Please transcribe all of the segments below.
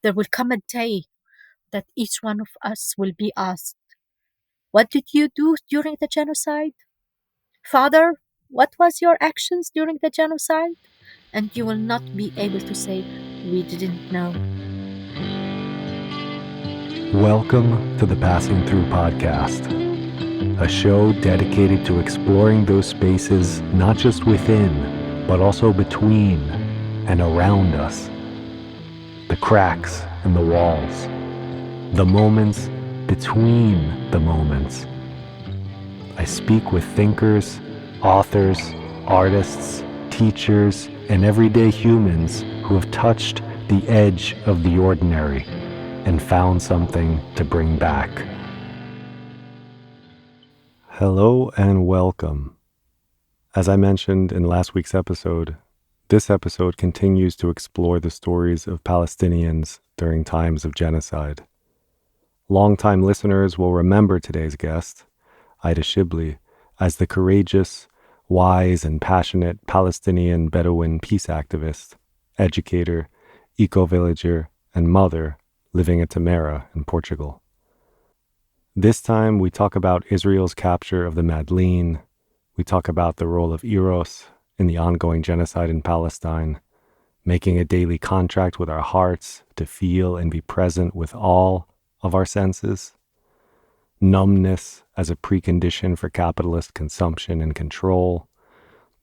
There will come a day that each one of us will be asked, what did you do during the genocide? Father, what was your actions during the genocide? And you will not be able to say, we didn't know. Welcome to the Passing Through Podcast, a show dedicated to exploring those spaces not just within, but also between and around us. The cracks in the walls, the moments between the moments. I speak with thinkers, authors, artists, teachers, and everyday humans who have touched the edge of the ordinary and found something to bring back. Hello and welcome. As I mentioned in last week's episode, this episode continues to explore the stories of Palestinians during times of genocide. Longtime listeners will remember today's guest, A'ida Shibli, as the courageous, wise, and passionate Palestinian Bedouin peace activist, educator, eco-villager, and mother living in Tamera in Portugal. This time we talk about Israel's capture of the Madleen. We talk about the role of eros in the ongoing genocide in Palestine, making a daily contract with our hearts to feel and be present with all of our senses, numbness as a precondition for capitalist consumption and control,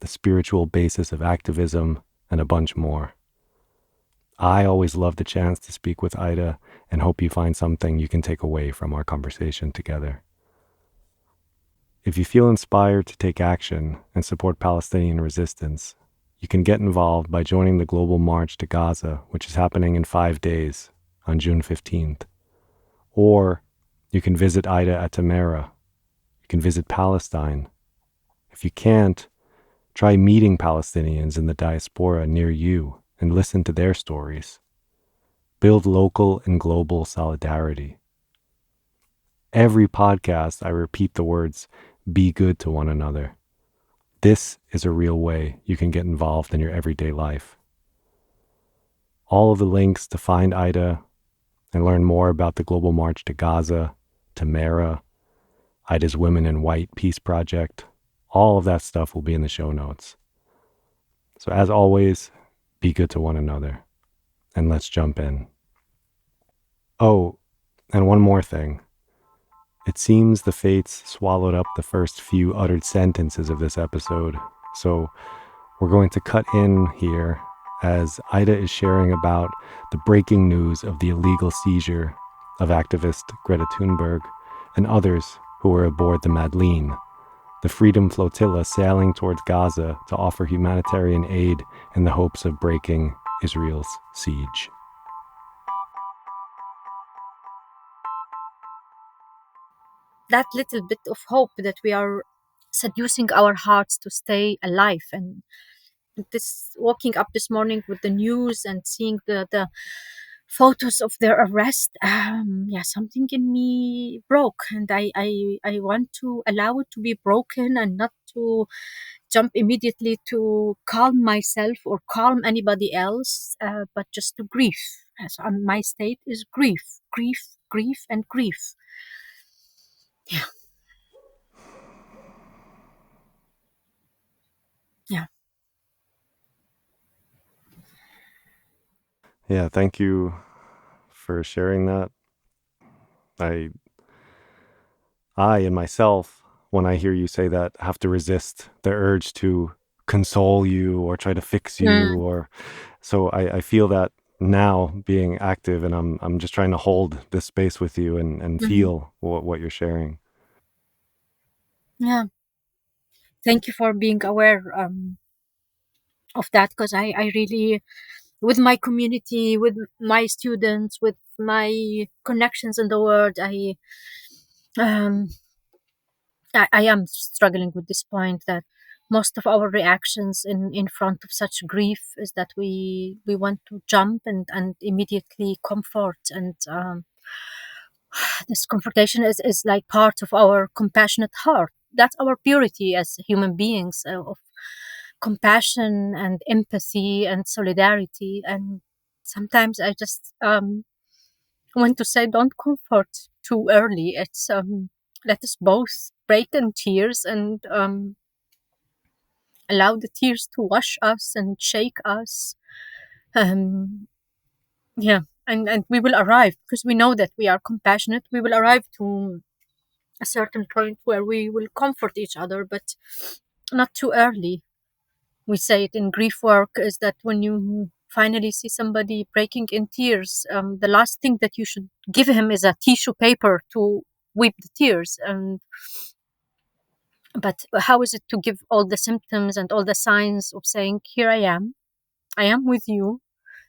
the spiritual basis of activism, and a bunch more. I always love the chance to speak with A'ida and hope you find something you can take away from our conversation together. If you feel inspired to take action and support Palestinian resistance, you can get involved by joining the Global March to Gaza, which is happening in 5 days on June 15th. Or you can visit A'ida at Tamera. You can visit Palestine. If you can't, try meeting Palestinians in the diaspora near you and listen to their stories. Build local and global solidarity. Every podcast, I repeat the words, be good to one another. This is a real way you can get involved in your everyday life. All of the links to find A'ida and learn more about the Global March to Gaza, Tamera, A'ida's Women in White Peace Project, all of that stuff will be in the show notes. So as always, be good to one another. And let's jump in. Oh, and one more thing. It seems the fates swallowed up the first few uttered sentences of this episode, so we're going to cut in here as A'ida is sharing about the breaking news of the illegal seizure of activist Greta Thunberg and others who were aboard the Madleen, the Freedom Flotilla sailing towards Gaza to offer humanitarian aid in the hopes of breaking Israel's siege. That little bit of hope that we are seducing our hearts to stay alive. And this waking up this morning with the news and seeing the photos of their arrest, something in me broke, and I want to allow it to be broken and not to jump immediately to calm myself or calm anybody else, but just to grieve. So my state is grief, grief, grief, and grief. Yeah. Yeah. Yeah, thank you for sharing that. I and myself, when I hear you say that, have to resist the urge to console you or try to fix you, or so I feel that now being active, and I'm just trying to hold this space with you and feel what you're sharing. Yeah. Thank you for being aware of that, because I really, with my community, with my students, with my connections in the world, um, I am struggling with this point that most of our reactions in front of such grief is that we want to jump and immediately comfort, and this confrontation is like part of our compassionate heart. That's our purity as human beings, of compassion and empathy and solidarity. And sometimes I just want to say, don't comfort too early. It's let us both break in tears and allow the tears to wash us and shake us. Um, yeah, and we will arrive because we know that we are compassionate. We will arrive to a certain point where we will comfort each other, but not too early. We say it in grief work is that when you finally see somebody breaking in tears, the last thing that you should give him is a tissue paper to wipe the tears. And but how is it to give all the symptoms and all the signs of saying, "Here I am with you,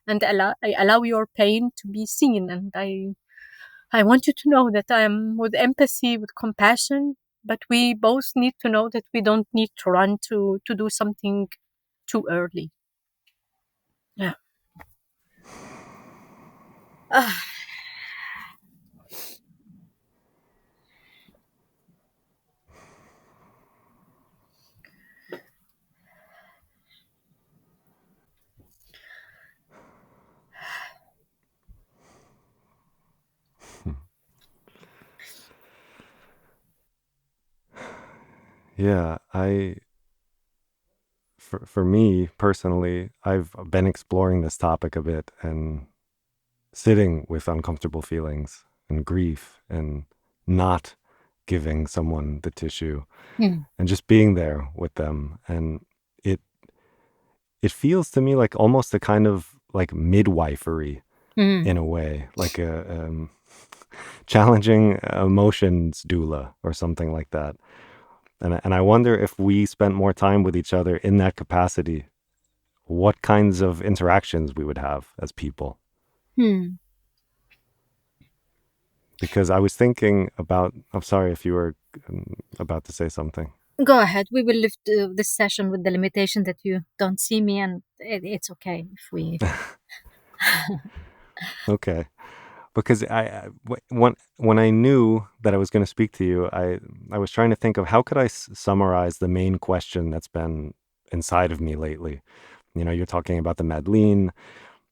and I allow your pain to be seen, and I want you to know that I am with empathy, with compassion." But we both need to know that we don't need to run to do something too early. Yeah. Ah, Yeah, for me personally, I've been exploring this topic a bit and sitting with uncomfortable feelings and grief and not giving someone the tissue mm, and just being there with them. And it it feels to me like almost a kind of like midwifery mm, in a way, like a challenging emotions doula or something like that. And I wonder if we spent more time with each other in that capacity, what kinds of interactions we would have as people. mm. Because I was thinking about, I'm sorry if you were about to say something. Go ahead. We will lift this session with the limitation that you don't see me, and it's okay if we. Okay. Because when I knew that I was going to speak to you, I was trying to think of how could I summarize the main question that's been inside of me lately. You know, you're talking about the Madleen.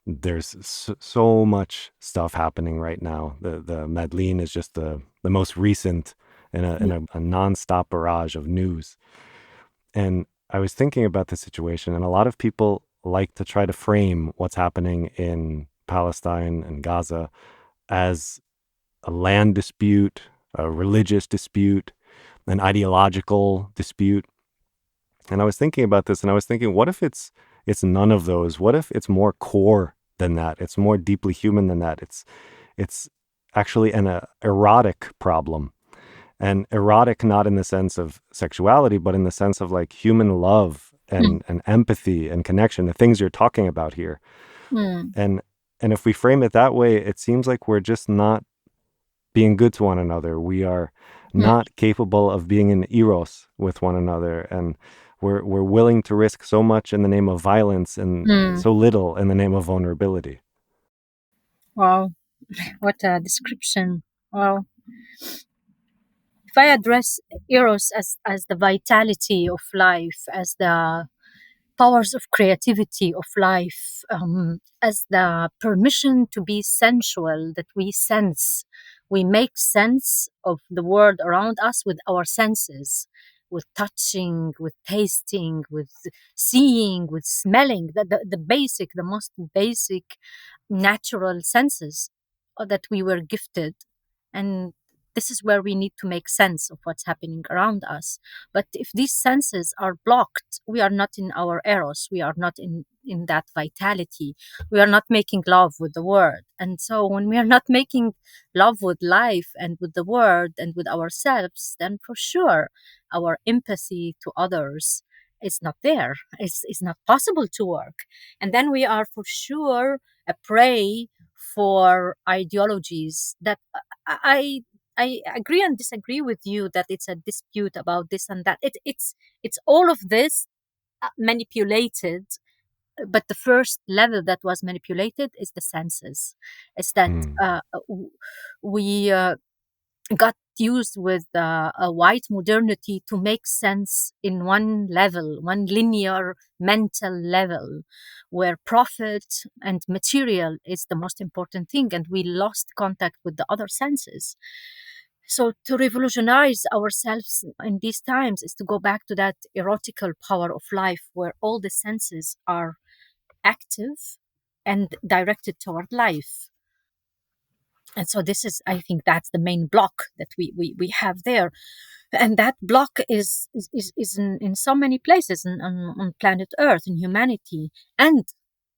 There's so much stuff happening right now. The Madleen is just the most recent in a nonstop barrage of news. And I was thinking about the situation, and a lot of people like to try to frame what's happening in Palestine and Gaza as a land dispute, a religious dispute, an ideological dispute. And I was thinking about this, and I was thinking, what if it's none of those? What if it's more core than that? It's more deeply human than that. It's actually an erotic problem, and erotic not in the sense of sexuality, but in the sense of like human love Mm, and empathy and connection. The things you're talking about here, mm, and if we frame it that way, it seems like we're just not being good to one another. We are mm, not capable of being in eros with one another, and we're willing to risk so much in the name of violence and mm. so little in the name of vulnerability. Wow, what a description! Wow. If I address eros as the vitality of life, as the powers of creativity of life, as the permission to be sensual that we sense. We make sense of the world around us with our senses, with touching, with tasting, with seeing, with smelling, the basic, the most basic natural senses that we were gifted. And this is where we need to make sense of what's happening around us. But if these senses are blocked, we are not in our eros, we are not in that vitality, we are not making love with the world. And so when we are not making love with life and with the world and with ourselves, then for sure our empathy to others is not there. It's not possible to work. And then we are for sure a prey for ideologies that I agree and disagree with you that it's a dispute about this and that. It's all of this manipulated, but the first level that was manipulated is the senses. Is that Hmm. we got fused with a white modernity to make sense in one level, one linear mental level, where profit and material is the most important thing, and we lost contact with the other senses. So to revolutionize ourselves in these times is to go back to that erotical power of life, where all the senses are active and directed toward life. And so this is, I think that's the main block that we have there. And that block is in so many places on planet Earth, in humanity. And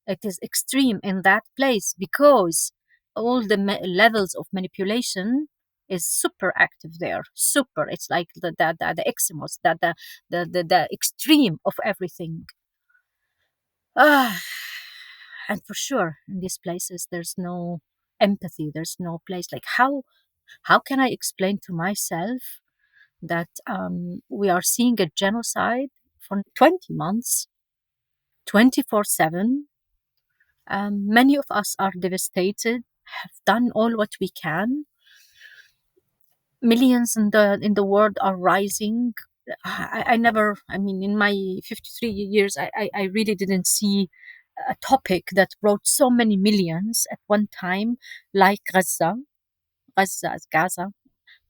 it is extreme in that place because all the levels of manipulation is super active there. Super. It's like the extremos, the extreme of everything. Ah, and for sure, in these places, there's no empathy. There's no place. Like how can I explain to myself that we are seeing a genocide for 20 months, 24/7? Many of us are devastated. Have done all what we can. Millions in the world are rising. I never. I mean, in my 53 years, I really didn't see a topic that brought so many millions at one time, like Gaza. Gaza is Gaza.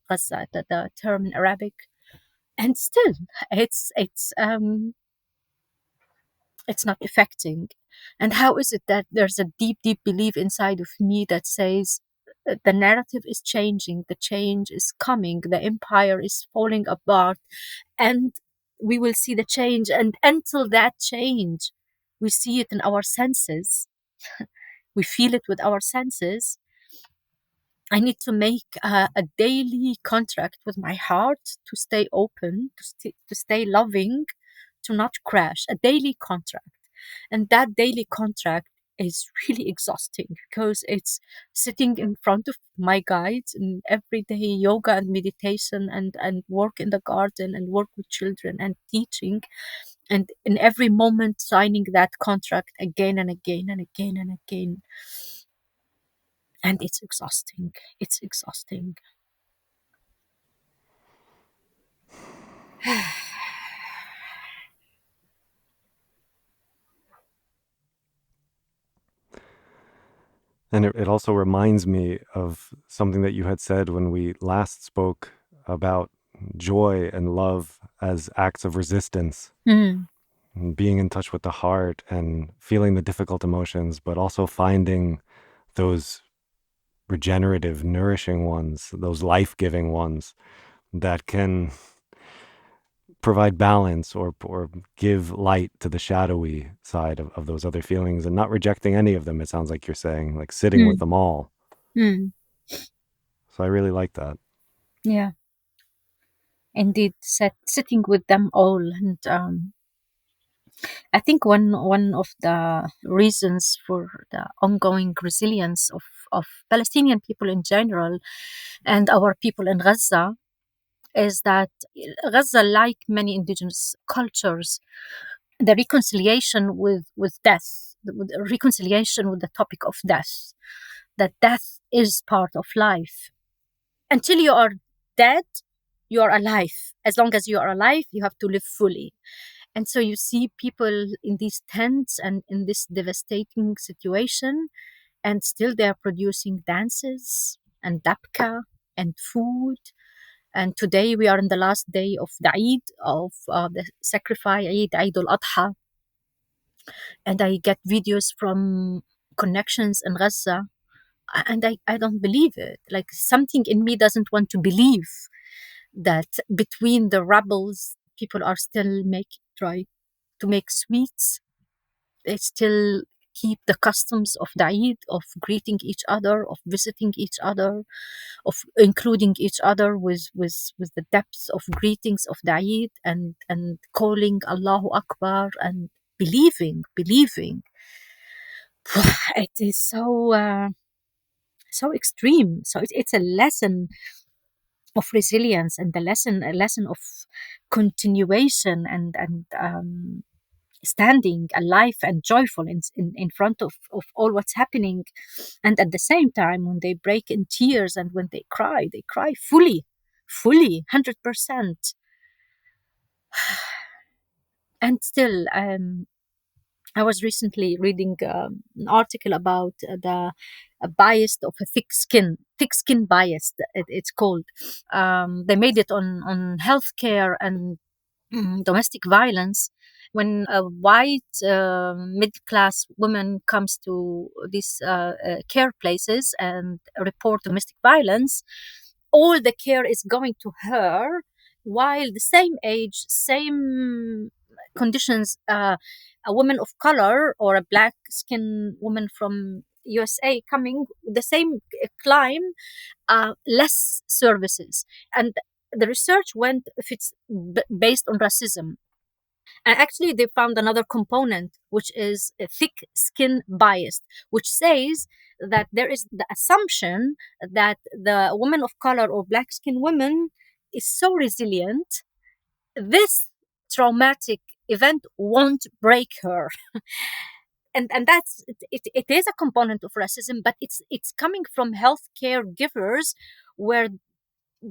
Gaza, the term in Arabic, and still, it's not affecting. And how is it that there's a deep, deep belief inside of me that says the narrative is changing, the change is coming, the empire is falling apart, and we will see the change. And until that change, we see it in our senses, we feel it with our senses. I need to make a daily contract with my heart to stay open, to stay loving, to not crash. A daily contract. And that daily contract is really exhausting because it's sitting in front of my guides and everyday yoga and meditation and work in the garden and work with children and teaching. And in every moment, signing that contract again and again and again and again. And it's exhausting. It's exhausting. And it also reminds me of something that you had said when we last spoke about joy and love as acts of resistance, Mm, and being in touch with the heart and feeling the difficult emotions, but also finding those regenerative, nourishing ones, those life giving ones that can provide balance or give light to the shadowy side of those other feelings and not rejecting any of them. It sounds like you're saying, like sitting with mm, them all. mm. So I really like that. Yeah, indeed, sitting with them all, and I think one of the reasons for the ongoing resilience of Palestinian people in general and our people in Gaza is that Gaza, like many indigenous cultures, the reconciliation with death, the reconciliation with the topic of death, that death is part of life. Until you are dead, you are alive. As long as you are alive, you have to live fully. And so you see people in these tents and in this devastating situation, and still they are producing dances and dabka and food. And today we are in the last day of the Eid, of the sacrifice, Eid al-Adha. And I get videos from connections in Gaza, and I don't believe it. Like something in me doesn't want to believe that between the rebels, people are still try to make sweets. They still keep the customs of the Eid, of greeting each other, of visiting each other, of including each other with the depth of greetings of the Eid, and calling Allahu Akbar and believing. It is so extreme. So it's a lesson of resilience, and a lesson of continuation, and standing alive and joyful in front of all what's happening. And at the same time, when they break in tears and when they cry fully. fully, 100%. And still, I was recently reading an article about the bias of a thick skin bias. It's called. They made it on healthcare and domestic violence. When a white middle class woman comes to these care places and report domestic violence, all the care is going to her, while the same age, same conditions, a woman of color or a black skin woman from USA coming the same climb, less services. And the research went, if it's based on racism, and actually they found another component, which is a thick skin bias, which says that there is the assumption that the woman of color or black skin woman is so resilient, this traumatic event won't break her. And that's it is a component of racism, but it's coming from healthcare givers, where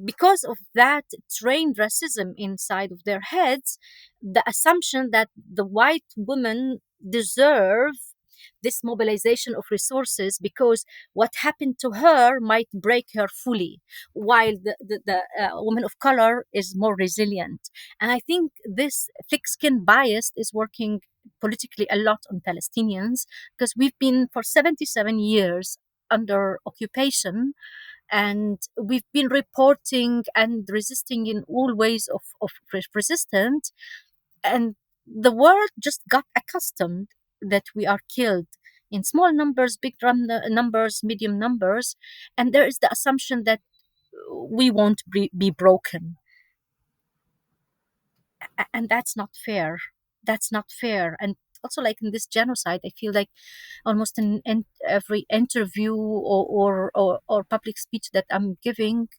because of that trained racism inside of their heads, the assumption that the white women deserve this mobilization of resources because what happened to her might break her fully, while the woman of color is more resilient. And I think this thick skin bias is working politically a lot on Palestinians, because we've been for 77 years under occupation, and we've been reporting and resisting in all ways of resistance, and the world just got accustomed that we are killed in small numbers, big numbers, medium numbers, and there is the assumption that we won't be broken. And that's not fair. That's not fair. And also, like in this genocide, I feel like almost in every interview or public speech that I'm giving,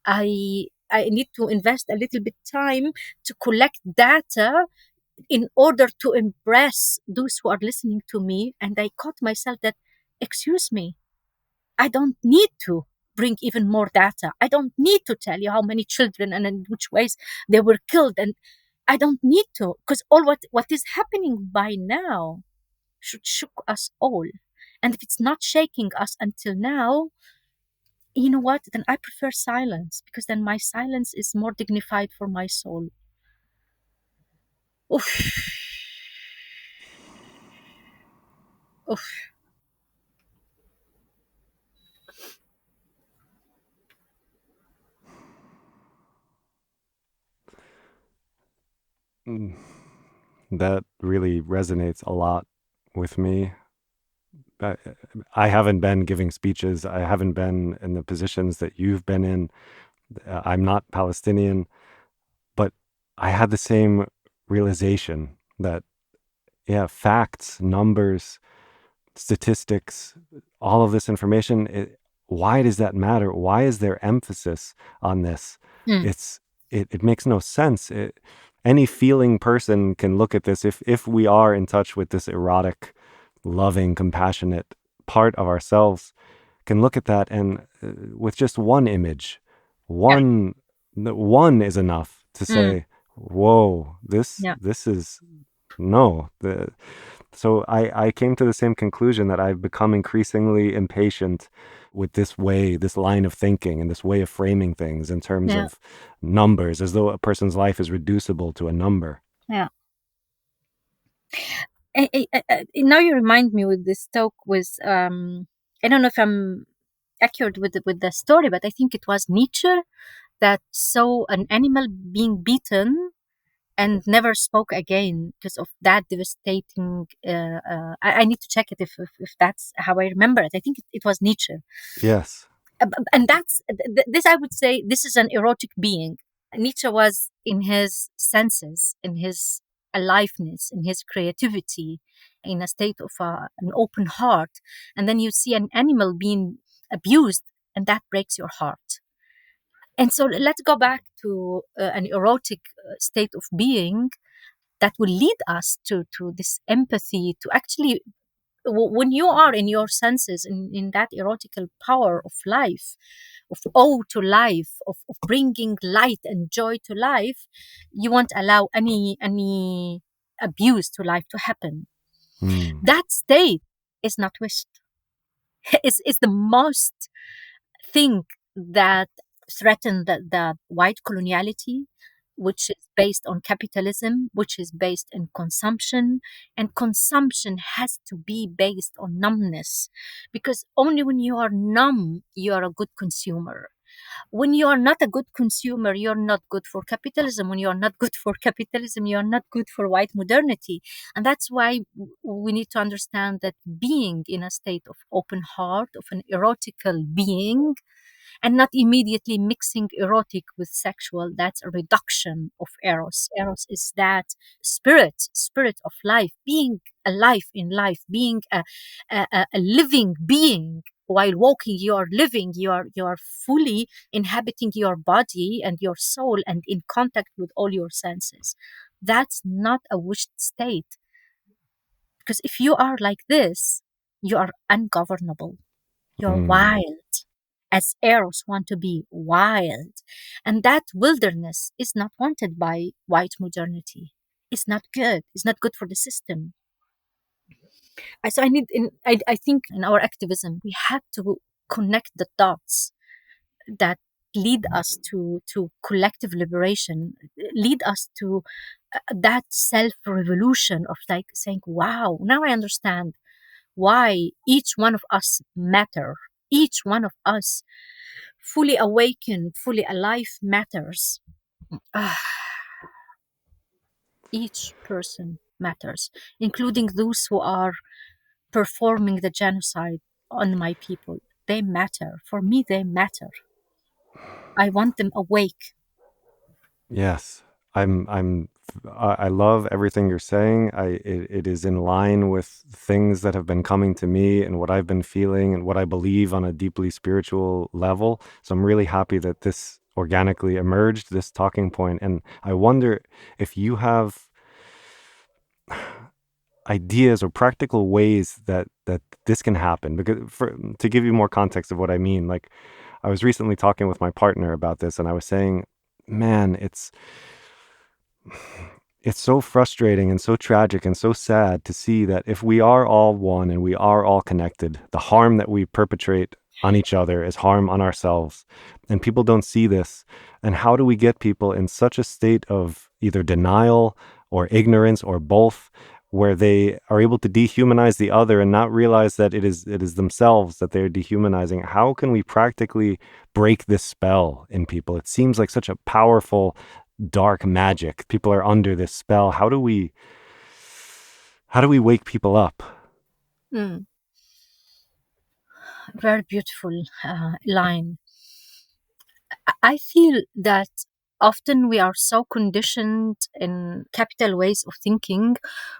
I need to invest a little bit time to collect data in order to impress those who are listening to me. And I caught myself that, excuse me, I don't need to bring even more data. I don't need to tell you how many children and in which ways they were killed. And I don't need to, because all what is happening by now should shock us all. And if it's not shaking us until now, you know what? Then I prefer silence, because then my silence is more dignified for my soul. Oof. Oof. Mm, that really resonates a lot with me. I, I haven't been giving speeches. I haven't been in the positions that you've been in. I'm not Palestinian, but I had the same realization that, yeah, facts, numbers, statistics, all of this information, why does that matter? Why is there emphasis on this? Mm. It's it makes no sense. Any feeling person can look at this, if we are in touch with this erotic, loving, compassionate part of ourselves, can look at that and with just one image, Yeah. one is enough to Mm. say, whoa, Yeah. this is no. So I came to the same conclusion, that I've become increasingly impatient with this way, this line of thinking and this way of framing things in terms Yeah. of numbers, as though a person's life is reducible to a number. Yeah. Now you remind me with this talk with I don't know if I'm accurate with the story, but I think it was Nietzsche that saw an animal being beaten and never spoke again because of that devastating. I need to check it if that's how I remember it. I think it was Nietzsche. Yes. And that's this, I would say this is an erotic being. Nietzsche was in his senses, in his aliveness, in his creativity, in a state of an open heart, and then you see an animal being abused, and that breaks your heart. And so let's go back to an erotic state of being that will lead us to this empathy, to actually when you are in your senses, in that erotical power of life, of awe to life, of bringing light and joy to life, you won't allow any abuse to life to happen. Mm. That state is not wished. Is the most thing that threaten the white coloniality, which is based on capitalism, which is based on consumption, and consumption has to be based on numbness, because only when you are numb you are a good consumer. When you are not a good consumer, you're not good for capitalism. When you are not good for capitalism, you are not good for white modernity. And that's why we need to understand that being in a state of open heart, of an erotical being, and not immediately mixing erotic with sexual, that's a reduction of eros. Eros is that spirit of life, being alive in life, being a living being. While walking you are living, you are fully inhabiting your body and your soul and in contact with all your senses. That's not a wished state, because if you are like this, you are ungovernable, you're Mm. wild, as Eros want to be wild. And that wilderness is not wanted by white modernity. It's not good. It's not good for the system. So I think in our activism, we have to connect the dots that lead us to collective liberation, lead us to that self revolution of like saying, wow, now I understand why each one of us matter. Each one of us fully awakened, fully alive matters. Ah, each person matters, including those who are performing the genocide on my people. They matter. For me, they matter. I want them awake. Yes, I love everything you're saying. It is in line with things that have been coming to me and what I've been feeling and what I believe on a deeply spiritual level. So I'm really happy that this organically emerged, this talking point. And I wonder if you have ideas or practical ways that this can happen. Because to give you more context of what I mean, like I was recently talking with my partner about this, and I was saying, man, it's so frustrating and so tragic and so sad to see that if we are all one and we are all connected, the harm that we perpetrate on each other is harm on ourselves. And people don't see this. And how do we get people in such a state of either denial or ignorance or both, where they are able to dehumanize the other and not realize that it is themselves that they're dehumanizing? How can we practically break this spell in people? It seems like such a powerful dark magic. People are under this spell. How do we wake people up? Mm, very beautiful line. I feel that often we are so conditioned in capital ways of thinking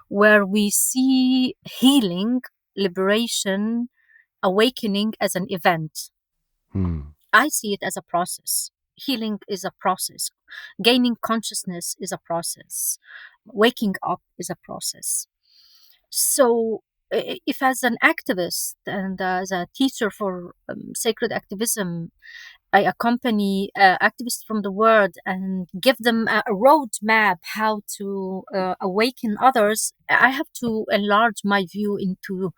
where we see healing, liberation, awakening as an event. Hmm. I see it as a process. Healing is a process. Gaining consciousness is a process. Waking up is a process. So, if as an activist and as a teacher for sacred activism, I accompany activists from the world and give them a roadmap how to awaken others, I have to enlarge my view into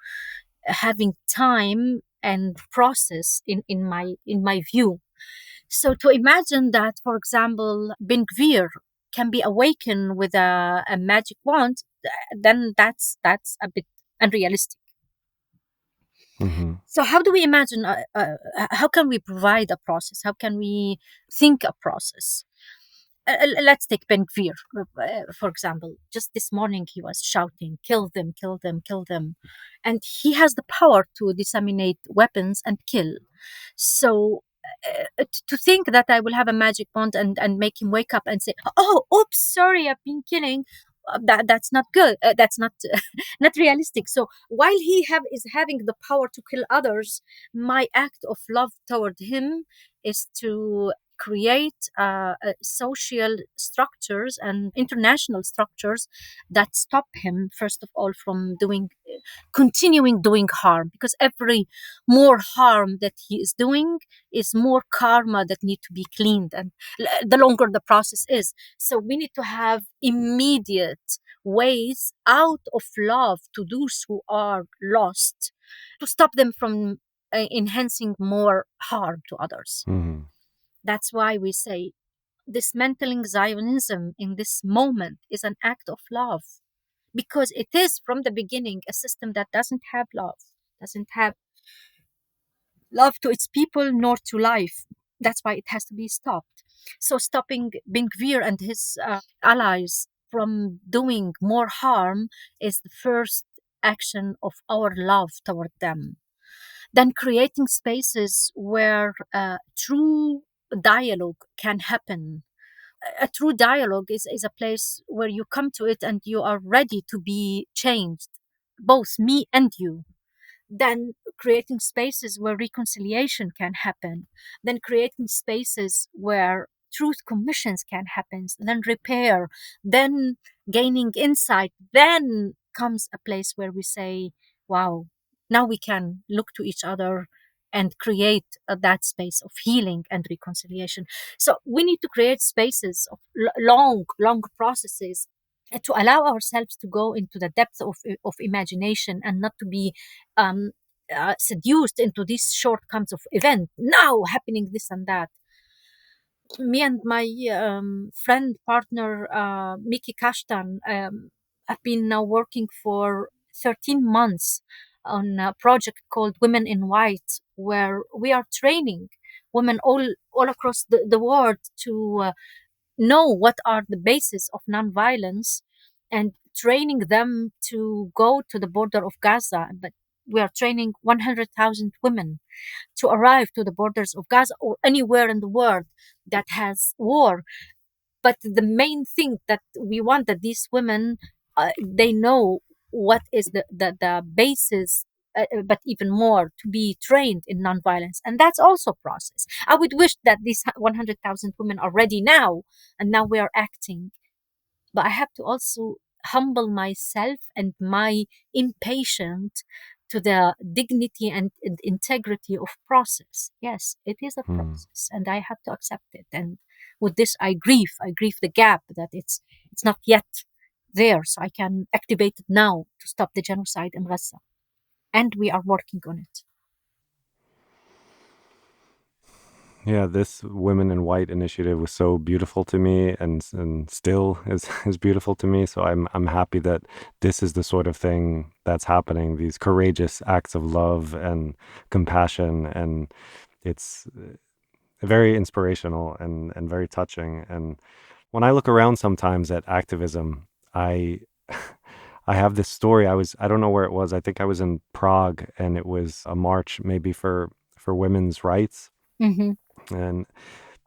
having time and process in my view. So to imagine that, for example, Ben Gvir can be awakened with a magic wand, then that's a bit unrealistic. Mm-hmm. So how do we imagine? How can we provide a process? How can we think a process? Let's take Ben Gvir, for example. Just this morning, he was shouting, "Kill them! Kill them! Kill them!" And he has the power to disseminate weapons and kill. So to think that I will have a magic wand and make him wake up and say, "Oh, oops, sorry, I've been killing." That's not good. That's not not realistic. So while is having the power to kill others, my act of love toward him is to create social structures and international structures that stop him, first of all, from continuing doing harm, because every more harm that he is doing is more karma that need to be cleaned, and the longer the process is. So we need to have immediate ways out of love to those who are lost, to stop them from enhancing more harm to others. Hmm. That's why we say dismantling Zionism in this moment is an act of love, because it is from the beginning a system that doesn't have love, doesn't have love to its people nor to life. That's why it has to be stopped. So stopping Ben Gvir and his allies from doing more harm is the first action of our love toward them. Then creating spaces where true dialogue can happen. A true dialogue is a place where you come to it and you are ready to be changed, both me and you. Then creating spaces where reconciliation can happen, then creating spaces where truth commissions can happen, then repair, then gaining insight, then comes a place where we say, wow, now we can look to each other and create that space of healing and reconciliation. So we need to create spaces of long processes, to allow ourselves to go into the depth of imagination and not to be um, seduced into these shortcomes of event now happening this and that. Me and my friend partner Miki Kashtan have been now working for 13 months on a project called Women in White, where we are training women all across the world to know what are the basis of nonviolence, and training them to go to the border of Gaza. But we are training 100,000 women to arrive to the borders of Gaza or anywhere in the world that has war. But the main thing that we want, that these women they know what is the basis, but even more to be trained in nonviolence, and that's also process. I would wish that these 100,000 women are ready now, and now we are acting. But I have to also humble myself and my impatient to the dignity and integrity of process. Yes, it is a Hmm. process, and I have to accept it. And with this, I grieve. I grieve the gap that it's not yet there, so I can activate it now to stop the genocide in Gaza. And we are working on it. Yeah, this Women in White initiative was so beautiful to me, and still is is beautiful to me. So I'm happy that this is the sort of thing that's happening. These courageous acts of love and compassion, and it's very inspirational and very touching. And when I look around sometimes at activism, I I have this story. I don't know where it was. I think I was in Prague, and it was a march maybe for women's rights, Mm-hmm. and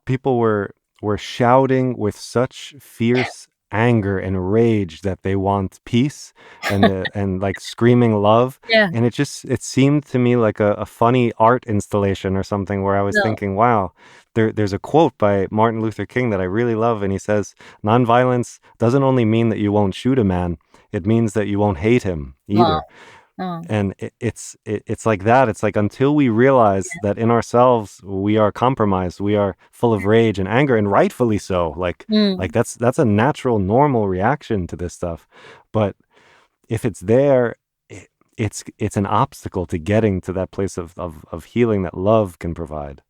people were shouting with such fierce anger and rage that they want peace, and like screaming love. Yeah. And it seemed to me like a funny art installation or something, where I was No. thinking, wow, there's a quote by Martin Luther King that I really love, and he says, nonviolence doesn't only mean that you won't shoot a man, it means that you won't hate him Wow. either. Oh. And it's like that. It's like, until we realize that in ourselves we are compromised, we are full of rage and anger, and rightfully so. Like Mm. that's a natural, normal reaction to this stuff. But if it's there, it's an obstacle to getting to that place of healing that love can provide.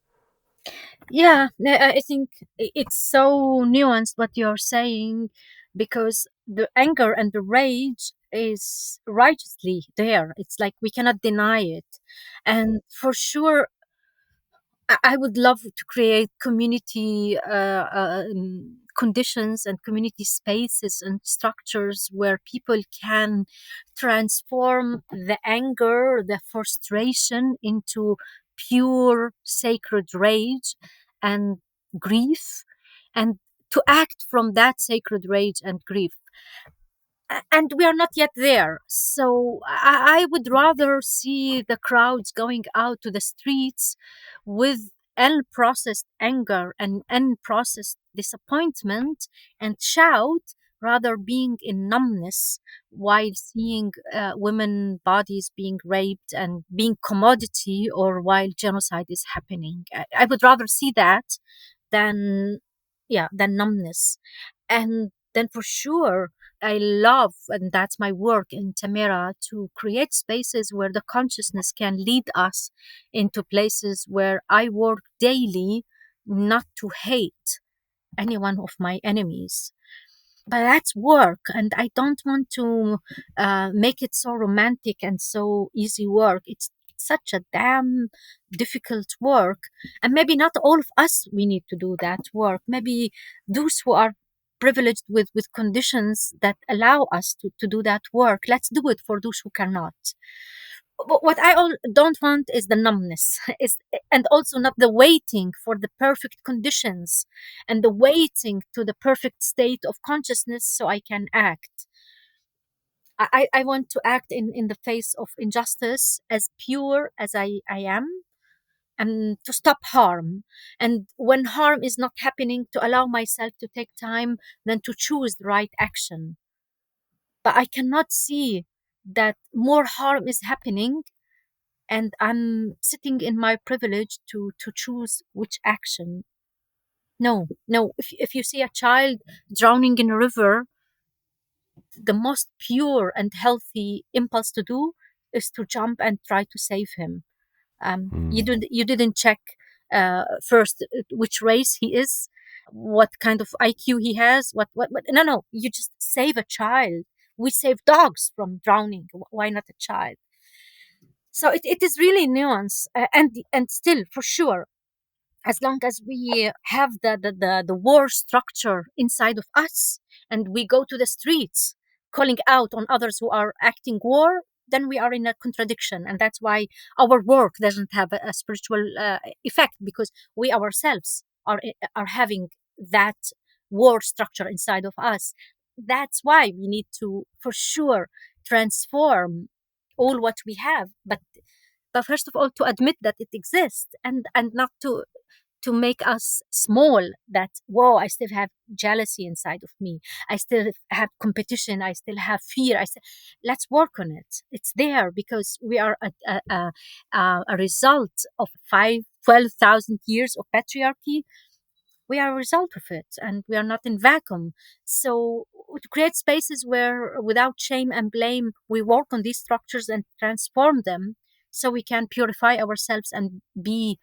Yeah, I think it's so nuanced what you're saying, because the anger and the rage is righteously there. It's like we cannot deny it. And for sure, I would love to create community conditions and community spaces and structures where people can transform the anger, the frustration into pure sacred rage and grief, and to act from that sacred rage and grief. And we are not yet there. So I would rather see the crowds going out to the streets with unprocessed anger and unprocessed disappointment and shout, rather being in numbness while seeing women bodies being raped and being commodity, or while genocide is happening. I would rather see that than, yeah, than numbness. And then for sure, I love, and that's my work in Tamera, to create spaces where the consciousness can lead us into places where I work daily not to hate any one of my enemies. But that's work, and I don't want to make it so romantic and so easy work. It's such a damn difficult work, and maybe not all of us we need to do that work. Maybe those who are privileged with conditions that allow us to do that work, let's do it for those who cannot. What I don't want is the numbness, is, and also not the waiting for the perfect conditions and the waiting to the perfect state of consciousness so I can act. I want to act in the face of injustice as pure as I am, and to stop harm. And when harm is not happening, to allow myself to take time, then to choose the right action. But I cannot see that more harm is happening and I'm sitting in my privilege to choose which action. No, no. If you see a child drowning in a river, the most pure and healthy impulse to do is to jump and try to save him. Mm. You didn't check first which race he is, what kind of IQ he has, what. No, no. You just save a child. We save dogs from drowning. Why not a child? So it is really nuance, and still for sure, as long as we have the war structure inside of us and we go to the streets calling out on others who are acting war, then we are in a contradiction, and that's why our work doesn't have a spiritual effect, because we ourselves are having that war structure inside of us. That's why we need to for sure transform all what we have, but first of all to admit that it exists, and not to make us small, that whoa, I still have jealousy inside of me, I still have competition, I still have fear, let's work on it. It's there because we are a result of 12,000 years of patriarchy. We are a result of it, and we are not in vacuum. So to create spaces where without shame and blame we work on these structures and transform them, so we can purify ourselves and be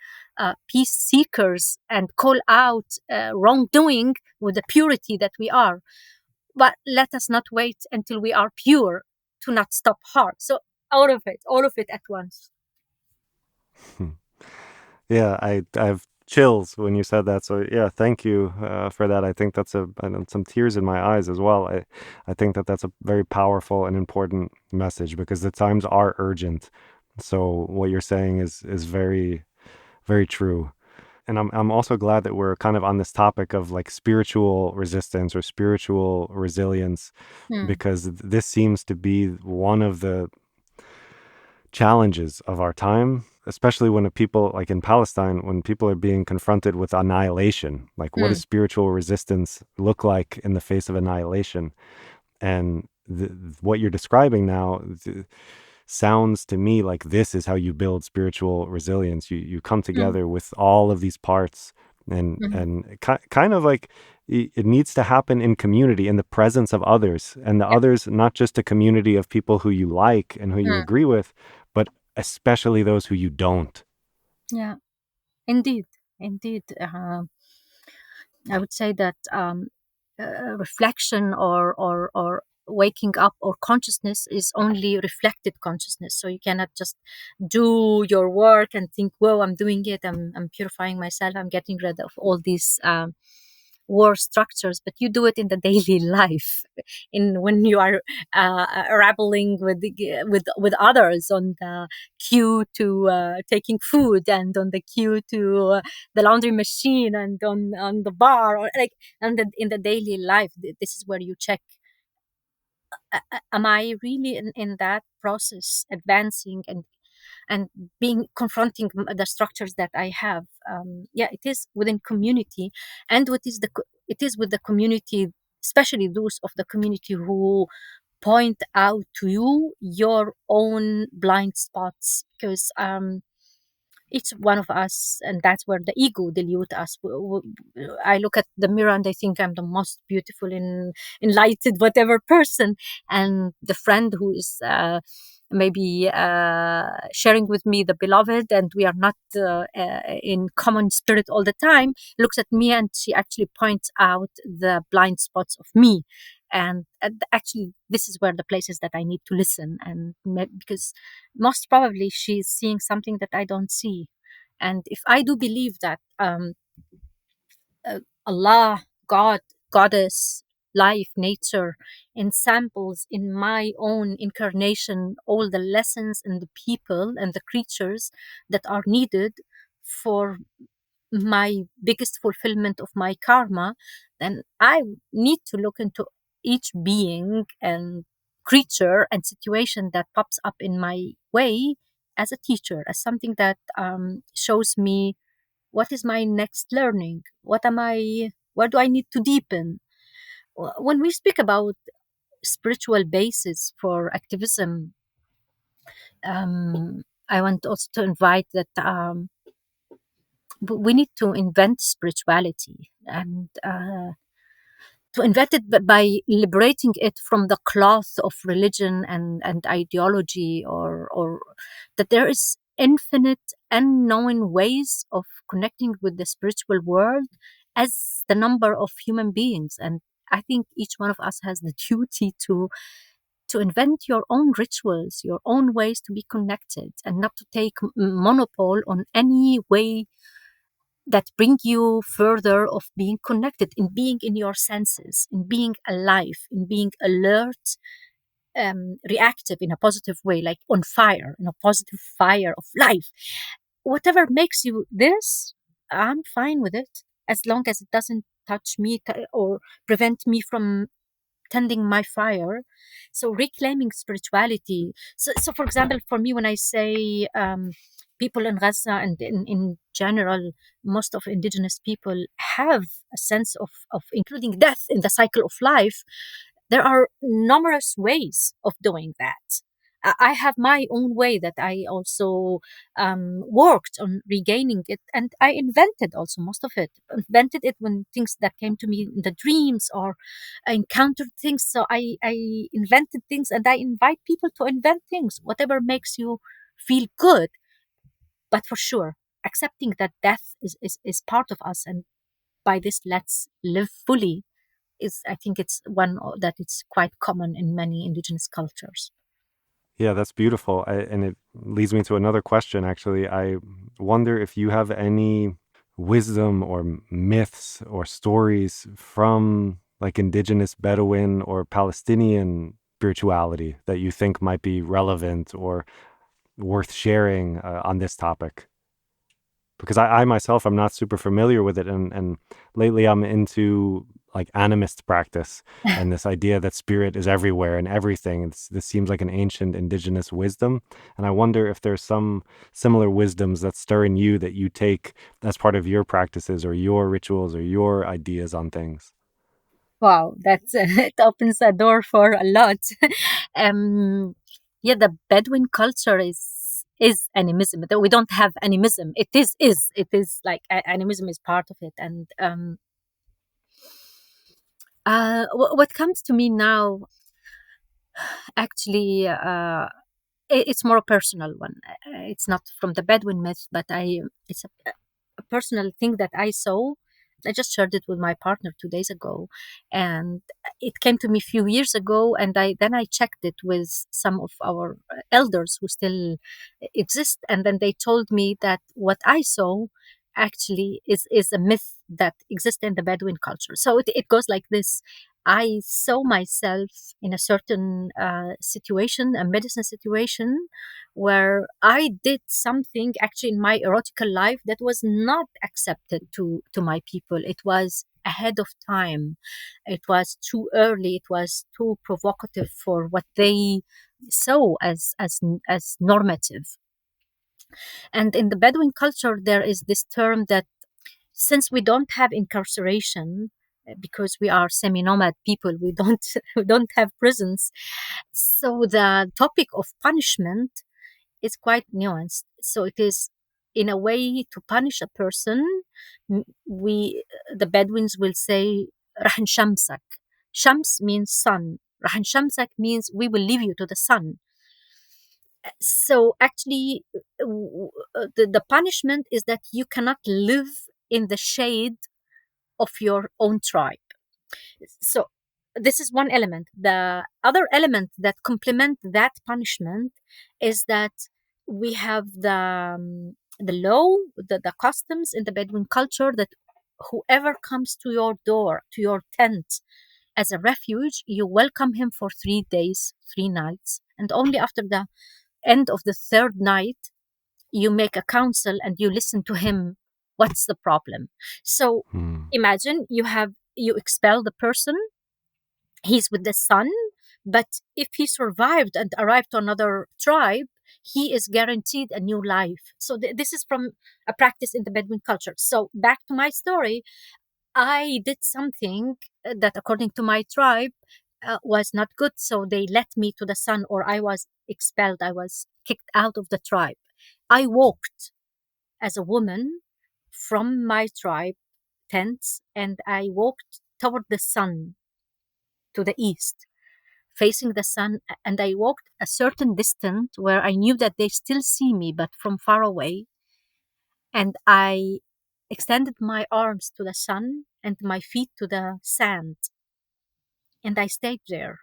peace seekers and call out wrongdoing with the purity that we are. But let us not wait until we are pure to not stop harm. So all of it at once. Yeah, I have chills when you said that. So yeah, thank you for that. I think that's some tears in my eyes as well. I think that that's a very powerful and important message because the times are urgent. So what you're saying is very very true. And I'm also glad that we're kind of on this topic of like spiritual resistance or spiritual resilience, Hmm. because this seems to be one of the challenges of our time, especially when people like in Palestine, when people are being confronted with annihilation. Like, what does Hmm. spiritual resistance look like in the face of annihilation? And what you're describing now sounds to me like this is how you build spiritual resilience. You come Hmm. together with all of these parts, Hmm. and kind of like it needs to happen in community, in the presence of others, and the Yeah. others, not just a community of people who you like and who you Hmm. agree with, but especially those who you don't. Yeah. Indeed. Indeed. I would say that reflection or waking up or consciousness is only reflected consciousness. So you cannot just do your work and think, "Whoa, I'm doing it. I'm purifying myself. I'm getting rid of all these." War structures, but you do it in the daily life, in when you are rappelling with others on the queue to taking food, and on the queue to the laundry machine, and on the bar, or like, and in the daily life. This is where you check, am I really in that process advancing, and and being confronting the structures that I have. Yeah, it is within community, and it is with the community, especially those of the community who point out to you your own blind spots, because each one of us, and that's where the ego dilute us. I look at the mirror and I think I'm the most beautiful and enlightened whatever person, and the friend who is maybe sharing with me the beloved, and we are not in common spirit all the time, looks at me and she actually points out the blind spots of me. And actually this is where the places that I need to listen, and because most probably she's seeing something that I don't see. And if I do believe that Allah, God, Goddess, life, nature, ensamples in my own incarnation all the lessons and the people and the creatures that are needed for my biggest fulfillment of my karma, then I need to look into each being and creature and situation that pops up in my way as a teacher, as something that shows me what is my next learning, where do I need to deepen. When we speak about spiritual basis for activism, I want also to invite that we need to invent spirituality, and to invent it by liberating it from the cloth of religion and ideology, or that there is infinite unknown ways of connecting with the spiritual world as the number of human beings. And I think each one of us has the duty to invent your own rituals, your own ways to be connected, and not to take monopole on any way that bring you further of being connected, in being in your senses, in being alive, in being alert, reactive in a positive way, like on fire, in a positive fire of life. Whatever makes you this, I'm fine with it, as long as it doesn't touch me or prevent me from tending my fire. So reclaiming spirituality. So for example, for me, when I say people in Gaza and in general, most of indigenous people have a sense of including death in the cycle of life, there are numerous ways of doing that. I have my own way that I also worked on regaining it, and I invented also most of it. Invented it when things that came to me in the dreams, or I encountered things. So I invented things, and I invite people to invent things, whatever makes you feel good. But for sure, accepting that death is part of us, and by this, let's live fully, is, I think it's that it's quite common in many indigenous cultures. Yeah, that's beautiful. And it leads me to another question, actually. I wonder if you have any wisdom or myths or stories from like indigenous Bedouin or Palestinian spirituality that you think might be relevant or worth sharing on this topic. Because I myself, I'm not super familiar with it. And lately I'm into like animist practice and this idea that spirit is everywhere and everything. This seems like an ancient indigenous wisdom. And I wonder if there's some similar wisdoms that stir in you that you take as part of your practices or your rituals or your ideas on things. Wow, that's it opens a door for a lot. um, yeah, the Bedouin culture is animism. We don't have animism. It is like animism is part of it. And what comes to me now, actually, it's more a personal one. It's not from the Bedouin myth, but it's a personal thing that I saw. I just shared it with my partner 2 days ago, and it came to me a few years ago. And I checked it with some of our elders who still exist, and then they told me that what I saw actually is a myth that exists in the Bedouin culture. So it goes like this: I saw myself in a certain situation, a medicine situation, where I did something actually in my erotical life that was not accepted to my people. It was ahead of time. It was too early. It was too provocative for what they saw as normative. And in the Bedouin culture, there is this term that, since we don't have incarceration, because we are semi-nomad people, we don't we don't have prisons, so the topic of punishment is quite nuanced. So it is, in a way, to punish a person. We, the Bedouins, will say "Rah shamsak." Shams means sun. Rah shamsak means we will leave you to the sun. So actually, the punishment is that you cannot live in the shade of your own tribe. So this is one element. The other element that complement that punishment is that we have the law, the customs in the Bedouin culture, that whoever comes to your door, to your tent as a refuge, you welcome him for 3 days, 3 nights, and only after the end of the third night you make a counsel and you listen to him. What's the problem? So Hmm. imagine you expel the person, he's with the sun, but if he survived and arrived to another tribe, he is guaranteed a new life. So this is from a practice in the Bedouin culture. So back to my story, I did something that, according to my tribe, was not good. So they let me to the sun, or I was expelled. I was kicked out of the tribe. I walked as a woman from my tribe tents, and I walked toward the sun, to the east, facing the sun. And I walked a certain distance where I knew that they still see me, but from far away. And I extended my arms to the sun and my feet to the sand. And I stayed there.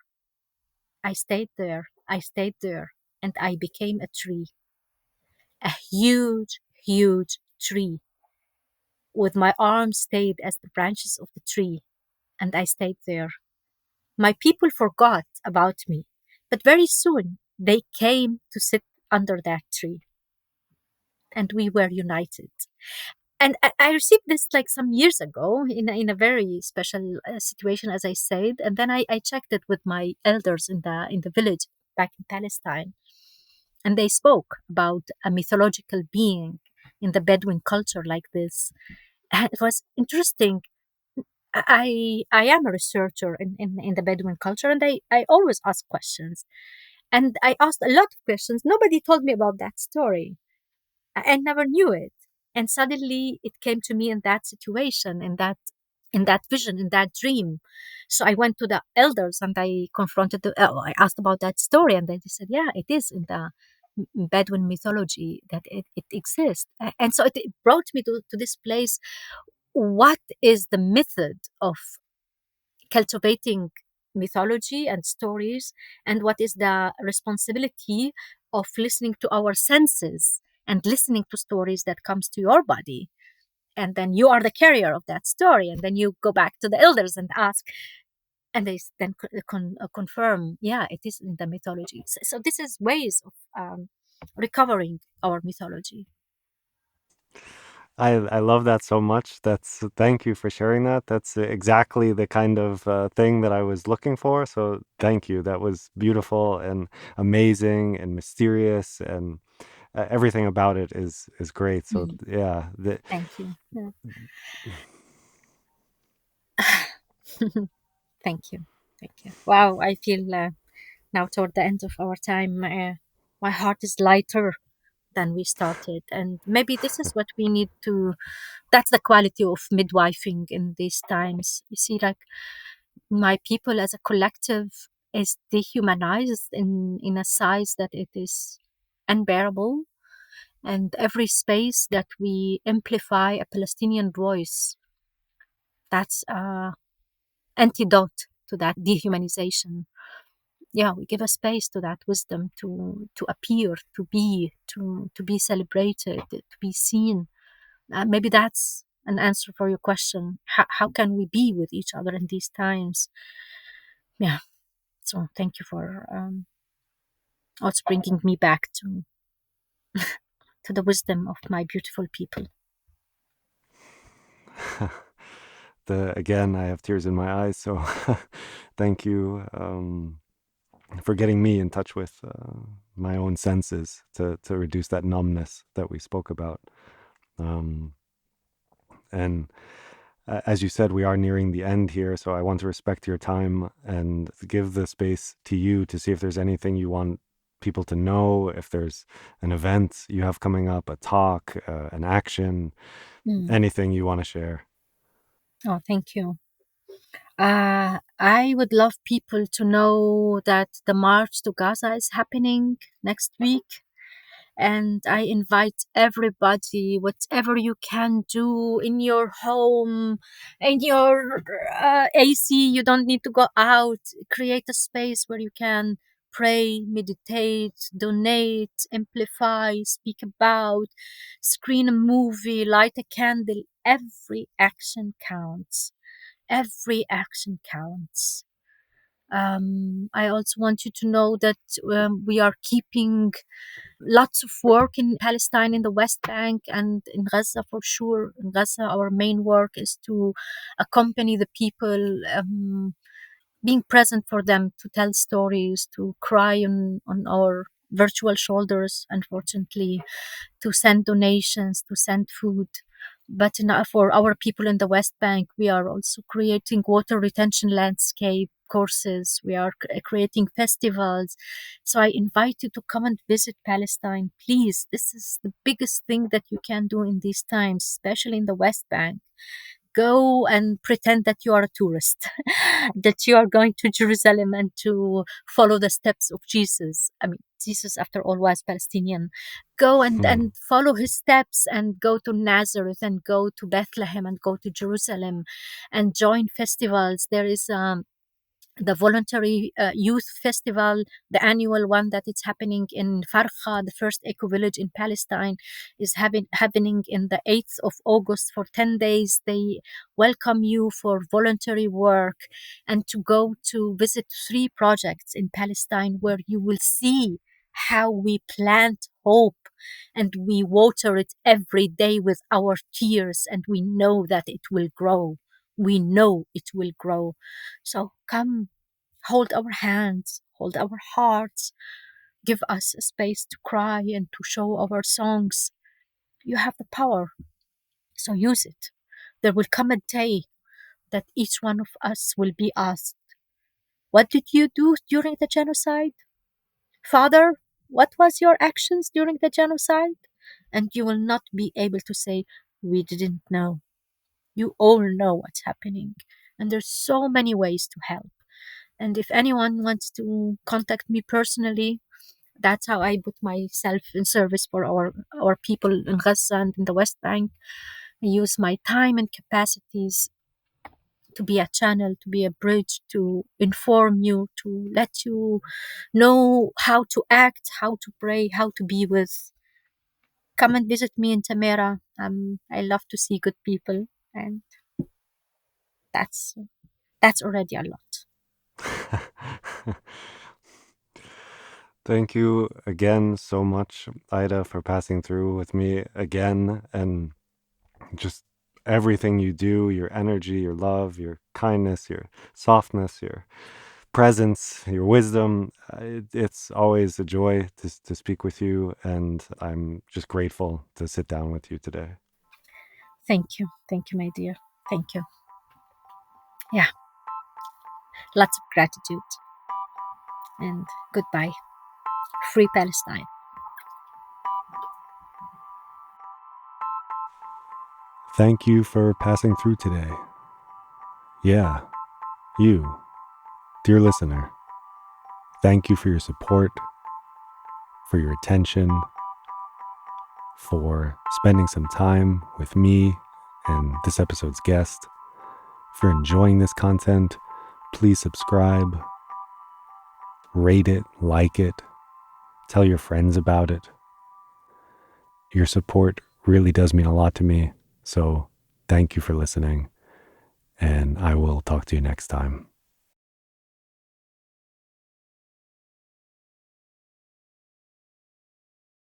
I stayed there. I stayed there. And I became a tree, a huge, huge tree, with my arms stayed as the branches of the tree. And I stayed there. My people forgot about me, but very soon they came to sit under that tree, and we were united. And I received this like some years ago in a very special situation, as I said. And then I checked it with my elders in the village back in Palestine, and they spoke about a mythological being in the Bedouin culture like this. And it was interesting. I am a researcher in the Bedouin culture, and I always ask questions. And I asked a lot of questions. Nobody told me about that story. I never knew it. And suddenly it came to me in that situation, in that vision, in that dream. So I went to the elders and I confronted I asked about that story, and they said, yeah, it is in the Bedouin mythology, that it exists. And so it brought me to this place. What is the method of cultivating mythology and stories, and what is the responsibility of listening to our senses and listening to stories that comes to your body? And then you are the carrier of that story, and then you go back to the elders and ask, and they then confirm, yeah, it is in the mythology. So this is ways of recovering our mythology. I love that so much. That's Thank you for sharing that. That's exactly the kind of thing that I was looking for. So thank you. That was beautiful and amazing and mysterious, and everything about it is great. So Mhm. yeah, Thank you. Yeah. Thank you. Thank you. Wow, I feel now toward the end of our time, my heart is lighter than we started. And maybe this is what we need to, that's the quality of midwifing in these times. You see, like, my people as a collective is dehumanized in a size that it is unbearable. And every space that we amplify a Palestinian voice, that's antidote to that dehumanization. Yeah, we give a space to that wisdom to appear, to be celebrated, to be seen. Maybe that's an answer for your question. How can we be with each other in these times? Yeah. So thank you for also bringing me back to the wisdom of my beautiful people. the again, I have tears in my eyes. So thank you. for getting me in touch with my own senses to reduce that numbness that we spoke about. And as you said, we are nearing the end here, so I want to respect your time and give the space to you to see if there's anything you want people to know, if there's an event you have coming up, a talk, an action, anything you want to share. Oh, thank you. I would love people to know that the March to Gaza is happening next week. And I invite everybody, whatever you can do in your home, in your AC, you don't need to go out. Create a space where you can pray, meditate, donate, amplify, speak about, screen a movie, light a candle. Every action counts. Every action counts. I also want you to know that we are keeping lots of work in Palestine, in the West Bank, and in Gaza for sure. In Gaza, our main work is to accompany the people, being present for them, to tell stories, to cry on our virtual shoulders, unfortunately, to send donations, to send food. But for our people in the West Bank, we are also creating water retention landscape courses. We are creating festivals. So I invite you to come and visit Palestine, please. This is the biggest thing that you can do in these times, especially in the West Bank. Go and pretend that you are a tourist, that you are going to Jerusalem and to follow the steps of Jesus. I mean, Jesus, after all, was Palestinian. Go and follow his steps and go to Nazareth and go to Bethlehem and go to Jerusalem and join festivals. There is the voluntary youth festival, the annual one that is happening in Farha, the first eco village in Palestine, is happening in the 8th of August for 10 days. They welcome you for voluntary work and to go to visit 3 projects in Palestine where you will see how we plant hope and we water it every day with our tears, and we know that it will grow. We know it will grow. So come, hold our hands, hold our hearts, give us a space to cry and to show our songs. You have the power, so use it. There will come a day that each one of us will be asked, what did you do during the genocide? Father, what was your actions during the genocide? And you will not be able to say, we didn't know. You all know what's happening. And there's so many ways to help. And if anyone wants to contact me personally, that's how I put myself in service for our people in Gaza and in the West Bank. I use my time and capacities to be a channel, to be a bridge, to inform you, to let you know how to act, how to pray, how to be with. Come and visit me in Tamera. I love to see good people, and that's that's already a lot. Thank you again so much, A'ida, for passing through with me again, and just everything you do, your energy, your love, your kindness, your softness, your presence, your wisdom. It's always a joy to speak with you, and I'm just grateful to sit down with you today. Thank you, my dear. Thank you. Yeah, lots of gratitude and goodbye. Free Palestine. Thank you for passing through today. Yeah, you, dear listener. Thank you for your support, for your attention, for spending some time with me and this episode's guest. If you're enjoying this content, please subscribe, rate it, like it, tell your friends about it. Your support really does mean a lot to me, so thank you for listening, and I will talk to you next time.